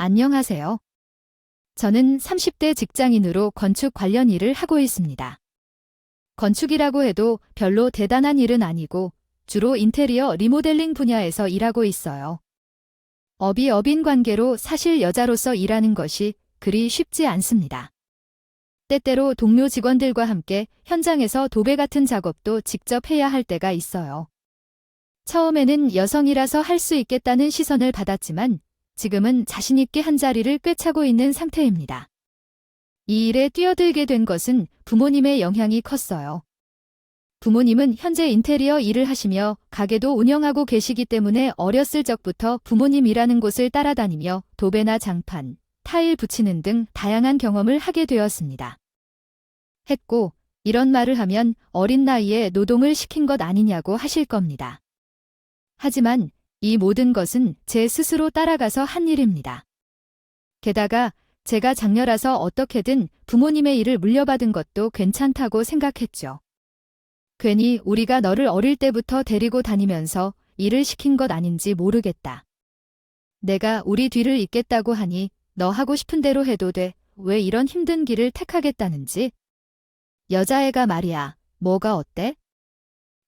안녕하세요. 저는 30대 직장인으로 건축 관련 일을 하고 있습니다. 건축이라고 해도 별로 대단한 일은 아니고 주로 인테리어 리모델링 분야에서 일하고 있어요. 업이 업인 관계로 사실 여자로서 일하는 것이 그리 쉽지 않습니다. 때때로 동료 직원들과 함께 현장에서 도배 같은 작업도 직접 해야 할 때가 있어요. 처음에는 여성이라서 할 수 있겠다는 시선을 받았지만 지금은 자신있게 한 자리를 꿰차고 있는 상태입니다. 이 일에 뛰어들게 된 것은 부모님의 영향이 컸어요. 부모님은 현재 인테리어 일을 하시며 가게도 운영하고 계시기 때문에 어렸을 적부터 부모님 일하는 곳을 따라다니며 도배나 장판, 타일 붙이는 등 다양한 경험을 하게 되었습니다. 했고, 이런 말을 하면 어린 나이에 노동을 시킨 것 아니냐고 하실 겁니다. 하지만 이 모든 것은 제 스스로 따라가서 한 일입니다. 게다가 제가 장녀라서 어떻게든 부모님의 일을 물려받은 것도 괜찮다고 생각했죠. 괜히 우리가 너를 어릴 때부터 데리고 다니면서 일을 시킨 것 아닌지 모르겠다. 내가 우리 뒤를 잇겠다고 하니 너 하고 싶은 대로 해도 돼. 왜 이런 힘든 길을 택하겠다는지. 여자애가 말이야. 뭐가 어때?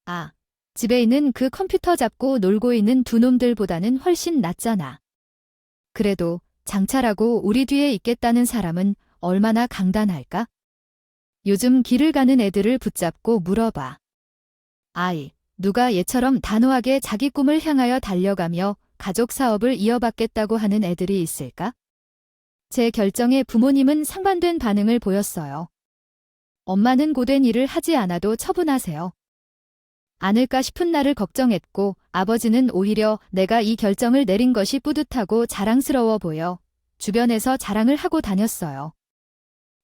아, 집에 있는 그 컴퓨터 잡고 놀고 있는 두 놈들보다는 훨씬 낫잖아. 그래도 장차라고 우리 뒤에 있겠다는 사람은 얼마나 강단할까? 요즘 길을 가는 애들을 붙잡고 물어봐. 아이, 누가 얘처럼 단호하게 자기 꿈을 향하여 달려가며 가족 사업을 이어받겠다고 하는 애들이 있을까? 제 결정에 부모님은 상반된 반응을 보였어요. 엄마는 고된 일을 하지 않아도 처분하세요. 않을까 싶은 나를 걱정했고 아버지는 오히려 내가 이 결정을 내린 것이 뿌듯하고 자랑스러워 보여 주변에서 자랑을 하고 다녔어요.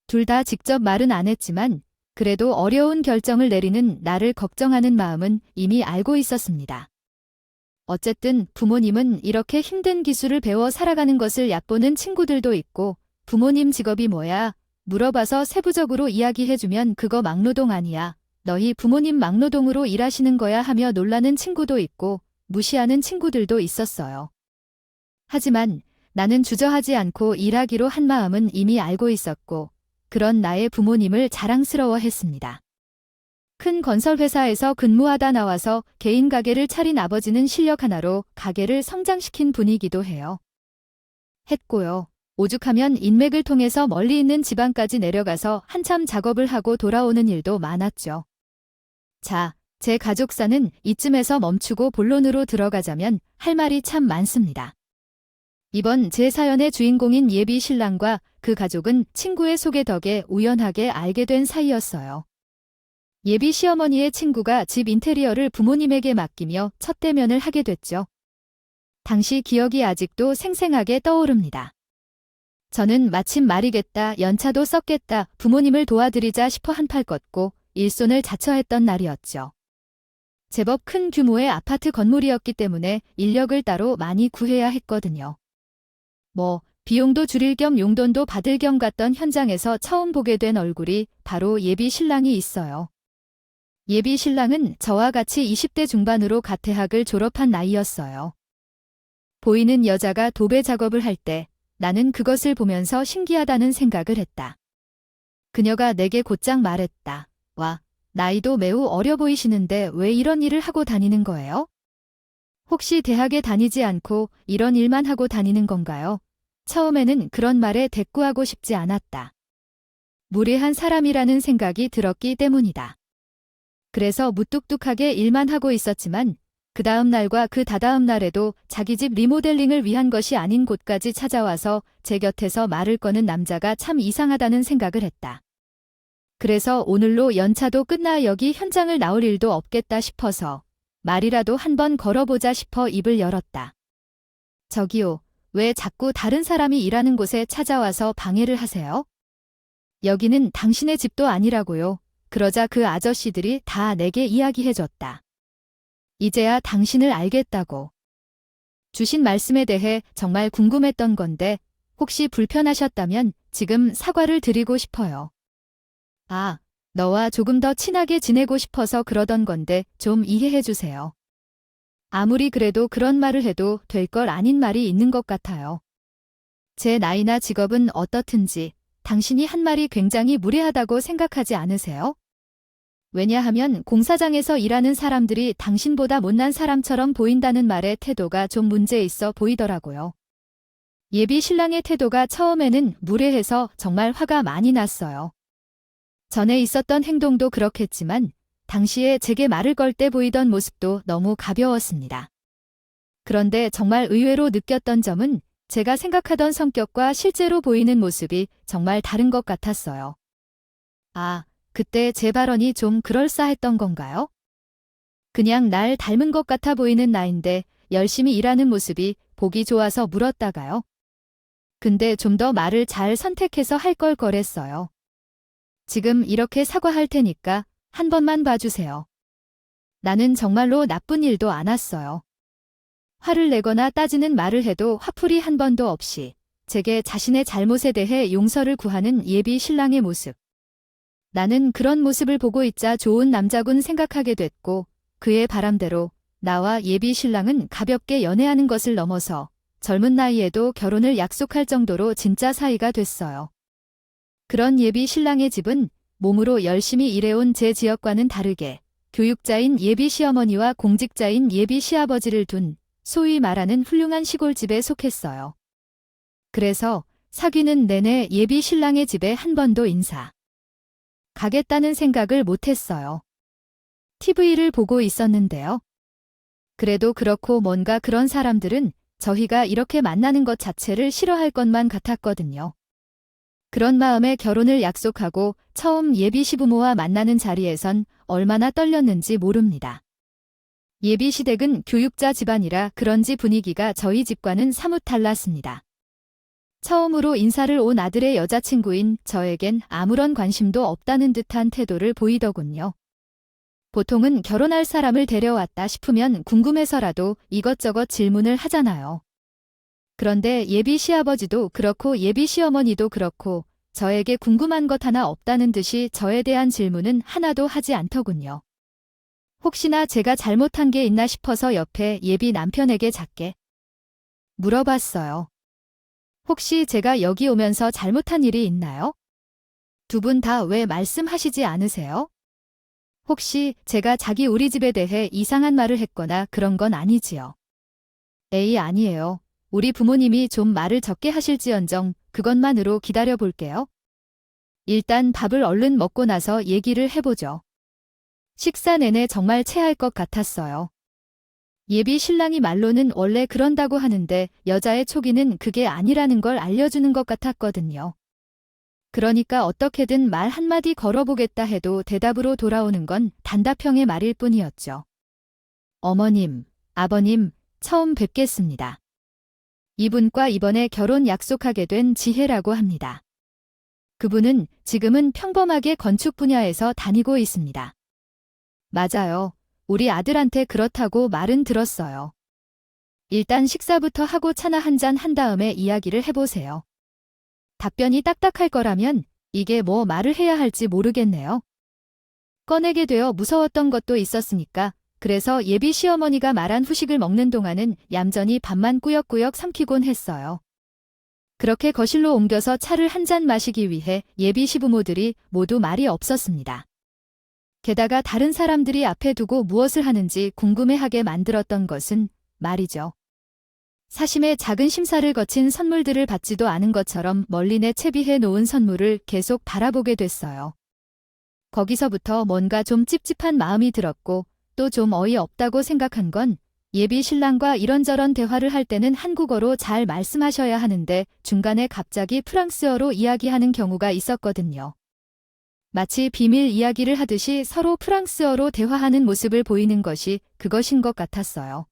둘 다 직접 말은 안 했지만 그래도 어려운 결정을 내리는 나를 걱정하는 마음은 이미 알고 있었습니다. 어쨌든 부모님은 이렇게 힘든 기술을 배워 살아가는 것을 얕보는 친구들도 있고 부모님 직업이 뭐야? 물어봐서 세부적으로 이야기해주면 그거 막노동 아니야. 너희 부모님 막노동으로 일하시는 거야 하며 놀라는 친구도 있고 무시하는 친구들도 있었어요. 하지만 나는 주저하지 않고 일하기로 한 마음은 이미 알고 있었고 그런 나의 부모님을 자랑스러워했습니다. 큰 건설회사에서 근무하다 나와서 개인 가게를 차린 아버지는 실력 하나로 가게를 성장시킨 분이기도 해요. 했고요. 오죽하면 인맥을 통해서 멀리 있는 지방까지 내려가서 한참 작업을 하고 돌아오는 일도 많았죠. 자, 제 가족사는 이쯤에서 멈추고 본론으로 들어가자면 할 말이 참 많습니다. 이번 제 사연의 주인공인 예비 신랑과 그 가족은 친구의 소개 덕에 우연하게 알게 된 사이였어요. 예비 시어머니의 친구가 집 인테리어를 부모님에게 맡기며 첫 대면을 하게 됐죠. 당시 기억이 아직도 생생하게 떠오릅니다. 저는 마침 말이겠다, 연차도 썼겠다, 부모님을 도와드리자 싶어 한팔 걷고 일손을 자처했던 날이었죠. 제법 큰 규모의 아파트 건물이었기 때문에 인력을 따로 많이 구해야 했거든요. 비용도 줄일 겸 용돈도 받을 겸 갔던 현장에서 처음 보게 된 얼굴이 바로 예비 신랑이 있어요. 예비 신랑은 저와 같이 20대 중반으로 가태학을 졸업한 나이였어요. 보이는 여자가 도배 작업을 할 때 나는 그것을 보면서 신기하다는 생각을 했다. 그녀가 내게 곧장 말했다. 와, 나이도 매우 어려 보이시는데 왜 이런 일을 하고 다니는 거예요? 혹시 대학에 다니지 않고 이런 일만 하고 다니는 건가요? 처음에는 그런 말에 대꾸하고 싶지 않았다. 무례한 사람이라는 생각이 들었기 때문이다. 그래서 무뚝뚝하게 일만 하고 있었지만 그 다음 날과 그 다다음 날에도 자기 집 리모델링을 위한 것이 아닌 곳까지 찾아와서 제 곁에서 말을 거는 남자가 참 이상하다는 생각을 했다. 그래서 오늘로 연차도 끝나 여기 현장을 나올 일도 없겠다 싶어서 말이라도 한번 걸어보자 싶어 입을 열었다. 저기요, 왜 자꾸 다른 사람이 일하는 곳에 찾아와서 방해를 하세요? 여기는 당신의 집도 아니라고요. 그러자 그 아저씨들이 다 내게 이야기해줬다. 이제야 당신을 알겠다고. 주신 말씀에 대해 정말 궁금했던 건데 혹시 불편하셨다면 지금 사과를 드리고 싶어요. 아, 너와 조금 더 친하게 지내고 싶어서 그러던 건데 좀 이해해 주세요. 아무리 그래도 그런 말을 해도 될 걸 아닌 말이 있는 것 같아요. 제 나이나 직업은 어떻든지 당신이 한 말이 굉장히 무례하다고 생각하지 않으세요? 왜냐하면 공사장에서 일하는 사람들이 당신보다 못난 사람처럼 보인다는 말에 태도가 좀 문제 있어 보이더라고요. 예비 신랑의 태도가 처음에는 무례해서 정말 화가 많이 났어요. 전에 있었던 행동도 그렇겠지만 당시에 제게 말을 걸 때 보이던 모습도 너무 가벼웠습니다. 그런데 정말 의외로 느꼈던 점은 제가 생각하던 성격과 실제로 보이는 모습이 정말 다른 것 같았어요. 아, 그때 제 발언이 좀 그럴싸했던 건가요? 그냥 날 닮은 것 같아 보이는 나인데 열심히 일하는 모습이 보기 좋아서 물었다가요. 근데 좀 더 말을 잘 선택해서 할 걸 그랬어요. 지금 이렇게 사과할 테니까 한 번만 봐주세요. 나는 정말로 나쁜 일도 안 했어요. 화를 내거나 따지는 말을 해도 화풀이 한 번도 없이 제게 자신의 잘못에 대해 용서를 구하는 예비 신랑의 모습. 나는 그런 모습을 보고 있자 좋은 남자군 생각하게 됐고 그의 바람대로 나와 예비 신랑은 가볍게 연애하는 것을 넘어서 젊은 나이에도 결혼을 약속할 정도로 진짜 사이가 됐어요. 그런 예비 신랑의 집은 몸으로 열심히 일해온 제 지역과는 다르게 교육자인 예비 시어머니와 공직자인 예비 시아버지를 둔 소위 말하는 훌륭한 시골집에 속했어요. 그래서 사귀는 내내 예비 신랑의 집에 한 번도 인사 가겠다는 생각을 못했어요. TV를 보고 있었는데요. 그래도 그렇고 뭔가 그런 사람들은 저희가 이렇게 만나는 것 자체를 싫어할 것만 같았거든요. 그런 마음에 결혼을 약속하고 처음 예비 시부모와 만나는 자리에선 얼마나 떨렸는지 모릅니다. 예비 시댁은 교육자 집안이라 그런지 분위기가 저희 집과는 사뭇 달랐습니다. 처음으로 인사를 온 아들의 여자친구인 저에겐 아무런 관심도 없다는 듯한 태도를 보이더군요. 보통은 결혼할 사람을 데려왔다 싶으면 궁금해서라도 이것저것 질문을 하잖아요. 그런데 예비 시아버지도 그렇고 예비 시어머니도 그렇고 저에게 궁금한 것 하나 없다는 듯이 저에 대한 질문은 하나도 하지 않더군요. 혹시나 제가 잘못한 게 있나 싶어서 옆에 예비 남편에게 작게 물어봤어요. 혹시 제가 여기 오면서 잘못한 일이 있나요? 두 분 다 왜 말씀하시지 않으세요? 혹시 제가 자기 우리 집에 대해 이상한 말을 했거나 그런 건 아니지요? 에이, 아니에요. 우리 부모님이 좀 말을 적게 하실지언정 그것만으로 기다려 볼게요. 일단 밥을 얼른 먹고 나서 얘기를 해보죠. 식사 내내 정말 체할 것 같았어요. 예비 신랑이 말로는 원래 그런다고 하는데 여자의 촉이는 그게 아니라는 걸 알려주는 것 같았거든요. 그러니까 어떻게든 말 한마디 걸어보겠다 해도 대답으로 돌아오는 건 단답형의 말일 뿐이었죠. 어머님, 아버님, 처음 뵙겠습니다. 이분과 이번에 결혼 약속하게 된 지혜라고 합니다. 그분은 지금은 평범하게 건축 분야에서 다니고 있습니다. 맞아요. 우리 아들한테 그렇다고 말은 들었어요. 일단 식사부터 하고 차나 한 잔 한 다음에 이야기를 해보세요. 답변이 딱딱할 거라면 이게 뭐 말을 해야 할지 모르겠네요. 꺼내게 되어 무서웠던 것도 있었으니까 그래서 예비 시어머니가 말한 후식을 먹는 동안은 얌전히 밥만 꾸역꾸역 삼키곤 했어요. 그렇게 거실로 옮겨서 차를 한 잔 마시기 위해 예비 시부모들이 모두 말이 없었습니다. 게다가 다른 사람들이 앞에 두고 무엇을 하는지 궁금해하게 만들었던 것은 말이죠. 사심의 작은 심사를 거친 선물들을 받지도 않은 것처럼 멀리 내채비해 놓은 선물을 계속 바라보게 됐어요. 거기서부터 뭔가 좀 찝찝한 마음이 들었고 또 좀 어이없다고 생각한 건 예비 신랑과 이런저런 대화를 할 때는 한국어로 잘 말씀하셔야 하는데 중간에 갑자기 프랑스어로 이야기하는 경우가 있었거든요. 마치 비밀 이야기를 하듯이 서로 프랑스어로 대화하는 모습을 보이는 것이 그것인 것 같았어요.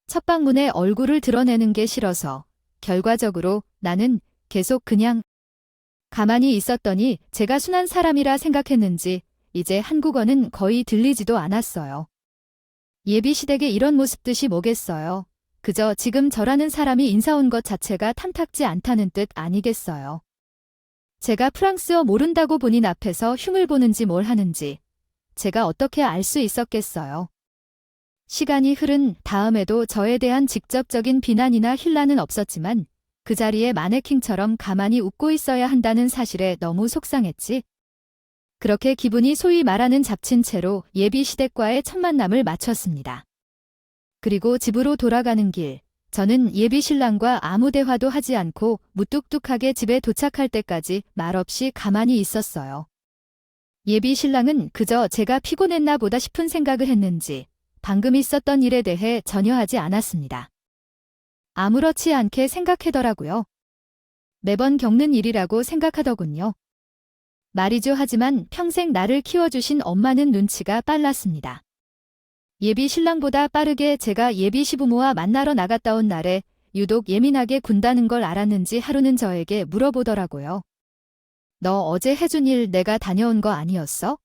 첫 방문에 얼굴을 드러내는 게 싫어서 결과적으로 나는 계속 그냥 가만히 있었더니 제가 순한 사람이라 생각했는지 이제 한국어는 거의 들리지도 않았어요. 예비 시댁에 이런 모습 뜻이 뭐겠어요. 그저 지금 저라는 사람이 인사 온 것 자체가 탐탁지 않다는 뜻 아니겠어요. 제가 프랑스어 모른다고 본인 앞에서 흉을 보는지 뭘 하는지 제가 어떻게 알 수 있었겠어요. 시간이 흐른 다음에도 저에 대한 직접적인 비난이나 힐난은 없었지만 그 자리에 마네킹처럼 가만히 웃고 있어야 한다는 사실에 너무 속상했지. 그렇게 기분이 소위 말하는 잡친 채로 예비 시댁과의 첫 만남을 마쳤습니다. 그리고 집으로 돌아가는 길, 저는 예비 신랑과 아무 대화도 하지 않고 무뚝뚝하게 집에 도착할 때까지 말없이 가만히 있었어요. 예비 신랑은 그저 제가 피곤했나 보다 싶은 생각을 했는지 방금 있었던 일에 대해 전혀 하지 않았습니다. 아무렇지 않게 생각하더라고요. 매번 겪는 일이라고 생각하더군요. 말이죠. 하지만 평생 나를 키워주신 엄마는 눈치가 빨랐습니다. 예비 신랑보다 빠르게 제가 예비 시부모와 만나러 나갔다 온 날에 유독 예민하게 군다는 걸 알았는지 하루는 저에게 물어보더라고요. 너 어제 해준 일 내가 다녀온 거 아니었어?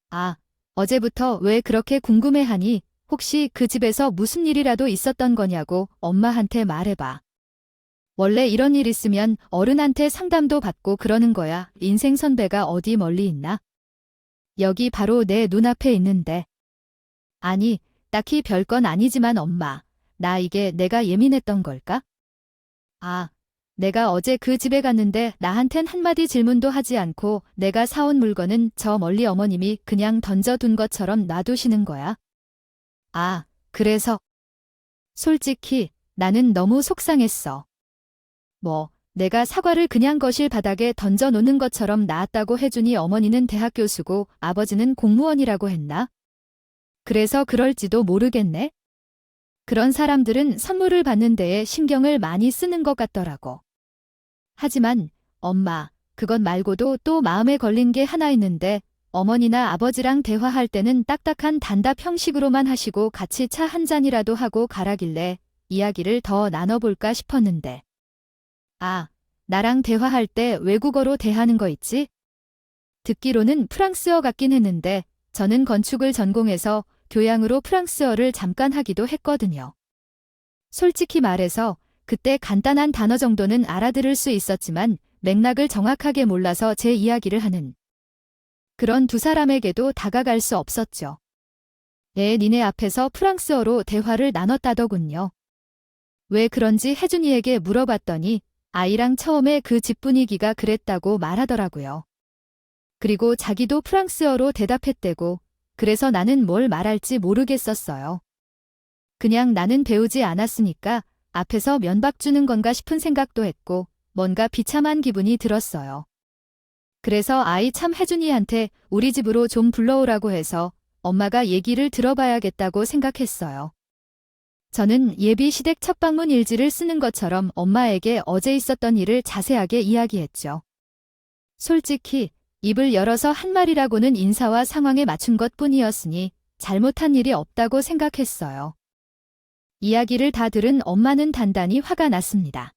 아, 어제부터 왜 그렇게 궁금해하니? 혹시 그 집에서 무슨 일이라도 있었던 거냐고 엄마한테 말해봐. 원래 이런 일 있으면 어른한테 상담도 받고 그러는 거야. 인생 선배가 어디 멀리 있나? 여기 바로 내 눈앞에 있는데. 아니, 딱히 별건 아니지만 엄마, 나 이게 내가 예민했던 걸까? 아, 내가 어제 그 집에 갔는데 나한텐 한마디 질문도 하지 않고 내가 사온 물건은 저 멀리 어머님이 그냥 던져둔 것처럼 놔두시는 거야. 아, 그래서 솔직히 나는 너무 속상했어. 뭐, 내가 사과를 그냥 거실 바닥에 던져놓는 것처럼 나았다고 해주니 어머니는 대학 교수고 아버지는 공무원이라고 했나? 그래서 그럴지도 모르겠네. 그런 사람들은 선물을 받는 데에 신경을 많이 쓰는 것 같더라고. 하지만 엄마, 그것 말고도 또 마음에 걸린 게 하나 있는데 어머니나 아버지랑 대화할 때는 딱딱한 단답 형식으로만 하시고 같이 차 한 잔이라도 하고 가라길래 이야기를 더 나눠볼까 싶었는데. 아, 나랑 대화할 때 외국어로 대하는 거 있지? 듣기로는 프랑스어 같긴 했는데 저는 건축을 전공해서 교양으로 프랑스어를 잠깐 하기도 했거든요. 솔직히 말해서 그때 간단한 단어 정도는 알아들을 수 있었지만 맥락을 정확하게 몰라서 제 이야기를 하는 그런 두 사람에게도 다가갈 수 없었죠. 니네 앞에서 프랑스어로 대화를 나눴다더군요. 왜 그런지 혜준이에게 물어봤더니 아이랑 처음에 그 집 분위기가 그랬다고 말하더라고요. 그리고 자기도 프랑스어로 대답했대고 그래서 나는 뭘 말할지 모르겠었어요. 그냥 나는 배우지 않았으니까 앞에서 면박 주는 건가 싶은 생각도 했고 뭔가 비참한 기분이 들었어요. 그래서 아이 참 혜준이한테 우리 집으로 좀 불러오라고 해서 엄마가 얘기를 들어봐야겠다고 생각했어요. 저는 예비 시댁 첫 방문 일지를 쓰는 것처럼 엄마에게 어제 있었던 일을 자세하게 이야기했죠. 솔직히 입을 열어서 한 말이라고는 인사와 상황에 맞춘 것뿐이었으니 잘못한 일이 없다고 생각했어요. 이야기를 다 들은 엄마는 단단히 화가 났습니다.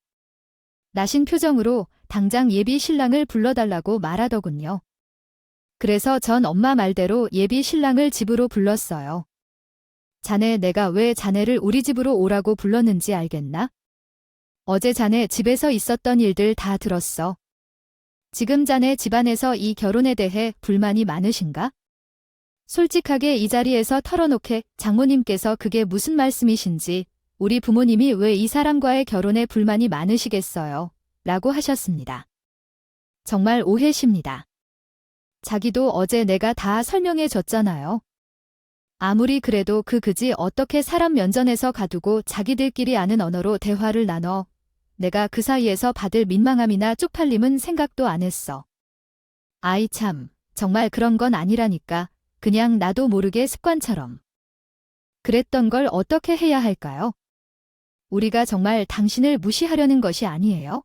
나신 표정으로 당장 예비 신랑을 불러달라고 말하더군요. 그래서 전 엄마 말대로 예비 신랑을 집으로 불렀어요. 자네 내가 왜 자네를 우리 집으로 오라고 불렀는지 알겠나? 어제 자네 집에서 있었던 일들 다 들었어. 지금 자네 집안에서 이 결혼에 대해 불만이 많으신가? 솔직하게 이 자리에서 털어놓게 장모님께서 그게 무슨 말씀이신지 우리 부모님이 왜 이 사람과의 결혼에 불만이 많으시겠어요? 라고 하셨습니다. 정말 오해십니다. 자기도 어제 내가 다 설명해 줬잖아요. 아무리 그래도 그지 어떻게 사람 면전에서 가두고 자기들끼리 아는 언어로 대화를 나눠 내가 그 사이에서 받을 민망함이나 쪽팔림은 생각도 안 했어. 아이 참, 정말 그런 건 아니라니까. 그냥 나도 모르게 습관처럼. 그랬던 걸 어떻게 해야 할까요? 우리가 정말 당신을 무시하려는 것이 아니에요?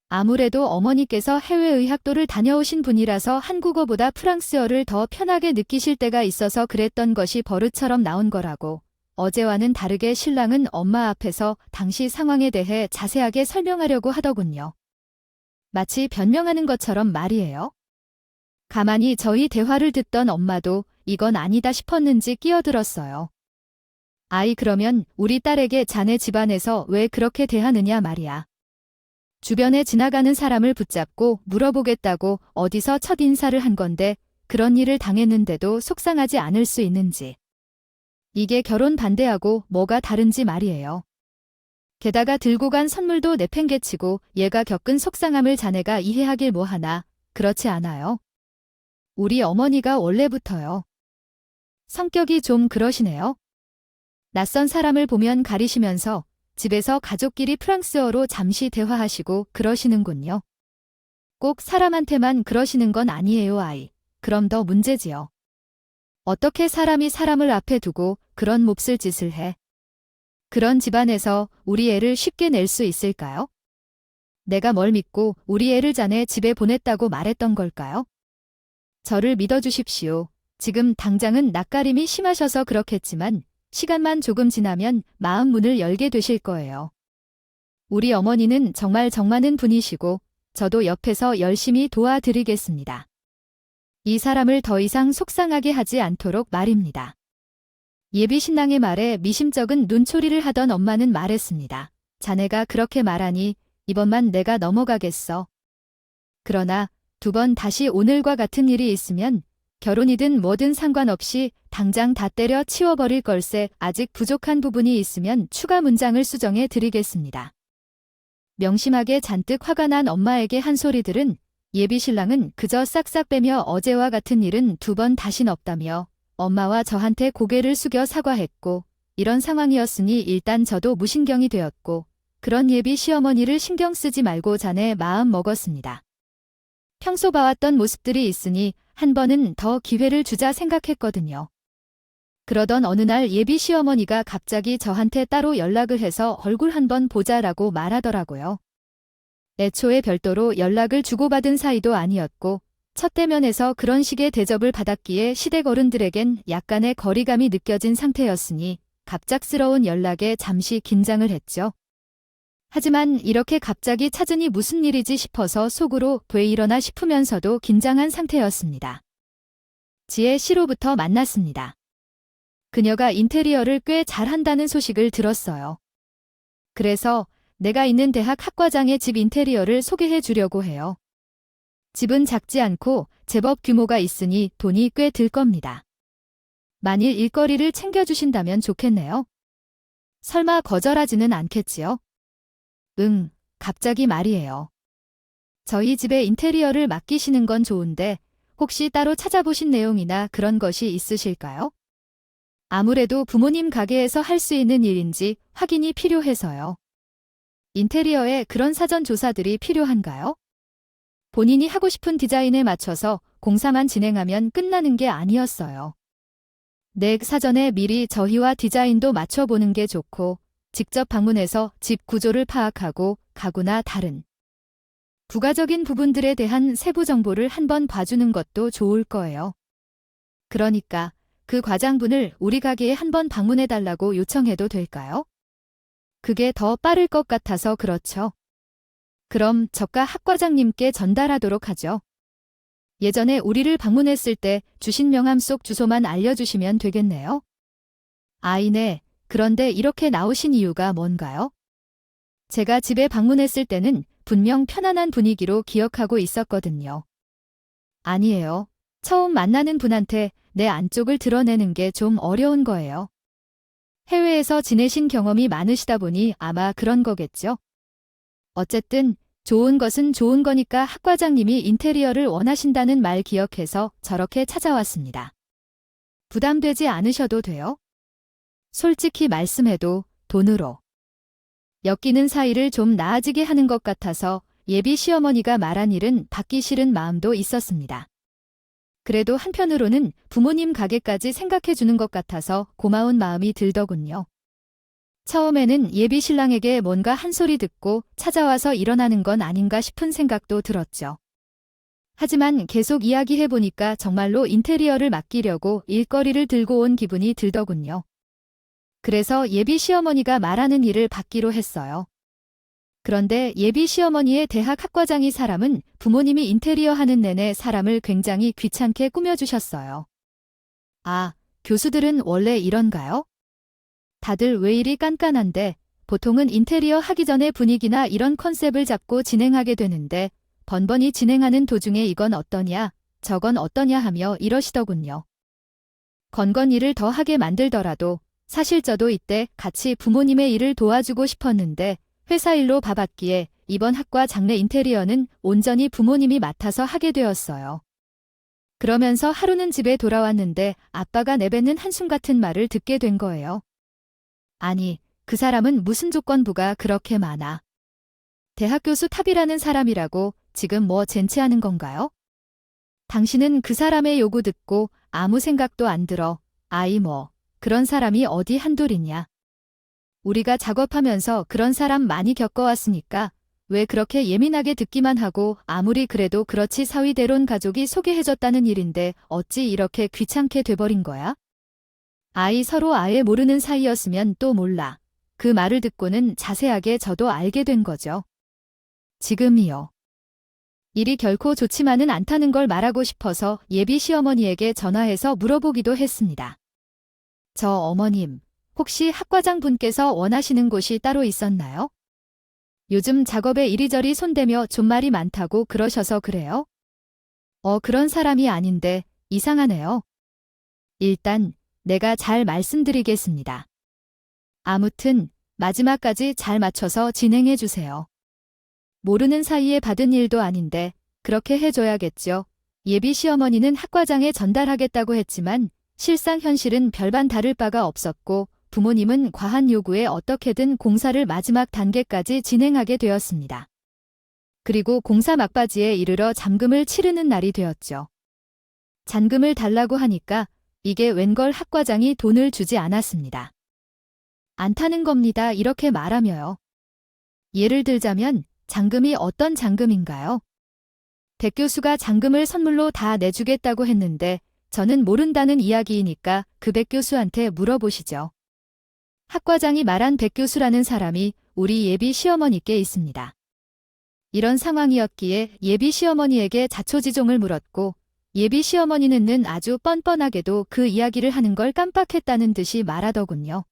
아무래도 어머니께서 해외의학도를 다녀오신 분이라서 한국어보다 프랑스어를 더 편하게 느끼실 때가 있어서 그랬던 것이 버릇처럼 나온 거라고. 어제와는 다르게 신랑은 엄마 앞에서 당시 상황에 대해 자세하게 설명하려고 하더군요. 마치 변명하는 것처럼 말이에요. 가만히 저희 대화를 듣던 엄마도 이건 아니다 싶었는지 끼어들었어요. 아이 그러면 우리 딸에게 자네 집안에서 왜 그렇게 대하느냐 말이야. 주변에 지나가는 사람을 붙잡고 물어보겠다고 어디서 첫 인사를 한 건데 그런 일을 당했는데도 속상하지 않을 수 있는지. 이게 결혼 반대하고 뭐가 다른지 말이에요. 게다가 들고 간 선물도 내팽개치고 얘가 겪은 속상함을 자네가 이해하길 뭐하나. 그렇지 않아요? 우리 어머니가 원래부터요. 성격이 좀 그러시네요. 낯선 사람을 보면 가리시면서 집에서 가족끼리 프랑스어로 잠시 대화하시고 그러시는군요. 꼭 사람한테만 그러시는 건 아니에요, 아이. 그럼 더 문제지요. 어떻게 사람이 사람을 앞에 두고 그런 몹쓸 짓을 해? 그런 집안에서 우리 애를 쉽게 낼 수 있을까요? 내가 뭘 믿고 우리 애를 자네 집에 보냈다고 말했던 걸까요? 저를 믿어주십시오. 지금 당장은 낯가림이 심하셔서 그렇겠지만 시간만 조금 지나면 마음 문을 열게 되실 거예요. 우리 어머니는 정말 정 많은 분이시고 저도 옆에서 열심히 도와드리겠습니다. 이 사람을 더 이상 속상하게 하지 않도록 말입니다. 예비 신랑의 말에 미심쩍은 눈초리를 하던 엄마는 말했습니다. 자네가 그렇게 말하니 이번만 내가 넘어가겠어. 그러나 두 번 다시 오늘과 같은 일이 있으면 결혼이든 뭐든 상관없이 당장 다 때려 치워버릴 걸세. 아직 부족한 부분이 있으면 추가 문장을 수정해 드리겠습니다. 명심하게 잔뜩 화가 난 엄마에게 한 소리들은 예비 신랑은 그저 싹싹 빼며 어제와 같은 일은 두 번 다신 없다며 엄마와 저한테 고개를 숙여 사과했고 이런 상황이었으니 일단 저도 무신경이 되었고 그런 예비 시어머니를 신경 쓰지 말고 자네 마음 먹었습니다. 평소 봐왔던 모습들이 있으니 한 번은 더 기회를 주자 생각했거든요. 그러던 어느 날 예비 시어머니가 갑자기 저한테 따로 연락을 해서 얼굴 한번 보자라고 말하더라고요. 애초에 별도로 연락을 주고받은 사이도 아니었고 첫 대면에서 그런 식의 대접을 받았기에 시댁 어른들에겐 약간의 거리감이 느껴진 상태였으니 갑작스러운 연락에 잠시 긴장을 했죠. 하지만 이렇게 갑자기 찾으니 무슨 일이지 싶어서 속으로 왜 이러나 싶으면서도 긴장한 상태였습니다. 지혜 씨로부터 만났습니다. 그녀가 인테리어를 꽤 잘한다는 소식을 들었어요. 그래서 내가 있는 대학 학과장의 집 인테리어를 소개해 주려고 해요. 집은 작지 않고 제법 규모가 있으니 돈이 꽤 들 겁니다. 만일 일거리를 챙겨주신다면 좋겠네요. 설마 거절하지는 않겠지요? 응, 갑자기 말이에요. 저희 집에 인테리어를 맡기시는 건 좋은데 혹시 따로 찾아보신 내용이나 그런 것이 있으실까요? 아무래도 부모님 가게에서 할 수 있는 일인지 확인이 필요해서요. 인테리어에 그런 사전 조사들이 필요한가요? 본인이 하고 싶은 디자인에 맞춰서 공사만 진행하면 끝나는 게 아니었어요. 네, 사전에 미리 저희와 디자인도 맞춰보는 게 좋고 직접 방문해서 집 구조를 파악하고 가구나 다른 부가적인 부분들에 대한 세부 정보를 한번 봐주는 것도 좋을 거예요. 그러니까 그 과장분을 우리 가게에 한번 방문해달라고 요청해도 될까요? 그게 더 빠를 것 같아서 그렇죠. 그럼 저가 학과장님께 전달하도록 하죠. 예전에 우리를 방문했을 때 주신 명함 속 주소만 알려주시면 되겠네요. 아이네, 그런데 이렇게 나오신 이유가 뭔가요? 제가 집에 방문했을 때는 분명 편안한 분위기로 기억하고 있었거든요. 아니에요. 처음 만나는 분한테 내 안쪽을 드러내는 게 좀 어려운 거예요. 해외에서 지내신 경험이 많으시다 보니 아마 그런 거겠죠. 어쨌든 좋은 것은 좋은 거니까 학과장님이 인테리어를 원하신다는 말 기억해서 저렇게 찾아왔습니다. 부담되지 않으셔도 돼요. 솔직히 말씀해도 돈으로 엮이는 사이를 좀 나아지게 하는 것 같아서 예비 시어머니가 말한 일은 받기 싫은 마음도 있었습니다. 그래도 한편으로는 부모님 가게까지 생각해 주는 것 같아서 고마운 마음이 들더군요. 처음에는 예비 신랑에게 뭔가 한 소리 듣고 찾아와서 일어나는 건 아닌가 싶은 생각도 들었죠. 하지만 계속 이야기해보니까 정말로 인테리어를 맡기려고 일거리를 들고 온 기분이 들더군요. 그래서 예비 시어머니가 말하는 일을 받기로 했어요. 그런데 예비 시어머니의 대학 학과장이 사람은 부모님이 인테리어 하는 내내 사람을 굉장히 귀찮게 꾸며주셨어요. 아, 교수들은 원래 이런가요? 다들 왜 이리 깐깐한데 보통은 인테리어 하기 전에 분위기나 이런 컨셉을 잡고 진행하게 되는데 번번이 진행하는 도중에 이건 어떠냐, 저건 어떠냐 하며 이러시더군요. 건건 일을 더 하게 만들더라도 사실 저도 이때 같이 부모님의 일을 도와주고 싶었는데 회사 일로 바빴기에 이번 학과 장례 인테리어는 온전히 부모님이 맡아서 하게 되었어요. 그러면서 하루는 집에 돌아왔는데 아빠가 내뱉는 한숨 같은 말을 듣게 된 거예요. 아니, 그 사람은 무슨 조건부가 그렇게 많아? 대학 교수 탑이라는 사람이라고 지금 뭐 젠치하는 건가요? 당신은 그 사람의 요구 듣고 아무 생각도 안 들어. 아이 뭐, 그런 사람이 어디 한둘이냐. 우리가 작업하면서 그런 사람 많이 겪어왔으니까 왜 그렇게 예민하게 듣기만 하고 아무리 그래도 그렇지 사위대론 가족이 소개해줬다는 일인데 어찌 이렇게 귀찮게 돼버린 거야? 아이 서로 아예 모르는 사이였으면 또 몰라. 그 말을 듣고는 자세하게 저도 알게 된 거죠. 지금이요. 일이 결코 좋지만은 않다는 걸 말하고 싶어서 예비 시어머니에게 전화해서 물어보기도 했습니다. 저 어머님, 혹시 학과장 분께서 원하시는 곳이 따로 있었나요? 요즘 작업에 이리저리 손대며 존말이 많다고 그러셔서 그래요? 그런 사람이 아닌데 이상하네요. 일단 내가 잘 말씀드리겠습니다. 아무튼 마지막까지 잘 맞춰서 진행해 주세요. 모르는 사이에 받은 일도 아닌데 그렇게 해줘야겠죠. 예비 시어머니는 학과장에 전달하겠다고 했지만 실상 현실은 별반 다를 바가 없었고 부모님은 과한 요구에 어떻게든 공사를 마지막 단계까지 진행하게 되었습니다. 그리고 공사 막바지에 이르러 잔금을 치르는 날이 되었죠. 잔금을 달라고 하니까 이게 웬걸 학과장이 돈을 주지 않았습니다. 안 타는 겁니다. 이렇게 말하며요. 예를 들자면 잔금이 어떤 잔금인가요? 백 교수가 잔금을 선물로 다 내주겠다고 했는데 저는 모른다는 이야기이니까 그 백 교수한테 물어보시죠. 학과장이 말한 백 교수라는 사람이 우리 예비 시어머니께 있습니다. 이런 상황이었기에 예비 시어머니에게 자초지종을 물었고 예비 시어머니는 아주 뻔뻔하게도 그 이야기를 하는 걸 깜빡했다는 듯이 말하더군요.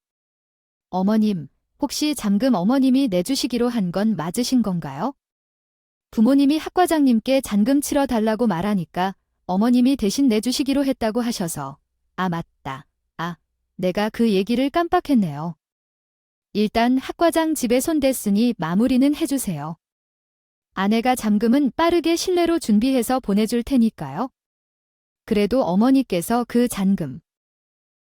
어머님, 혹시 잔금 어머님이 내주시기로 한 건 맞으신 건가요? 부모님이 학과장님께 잔금 치러 달라고 말하니까 어머님이 대신 내주시기로 했다고 하셔서 아 맞다. 내가 그 얘기를 깜빡했네요. 일단 학과장 집에 손댔으니 마무리는 해주세요. 아내가 잔금은 빠르게 실내로 준비해서 보내줄 테니까요. 그래도 어머니께서 그 잔금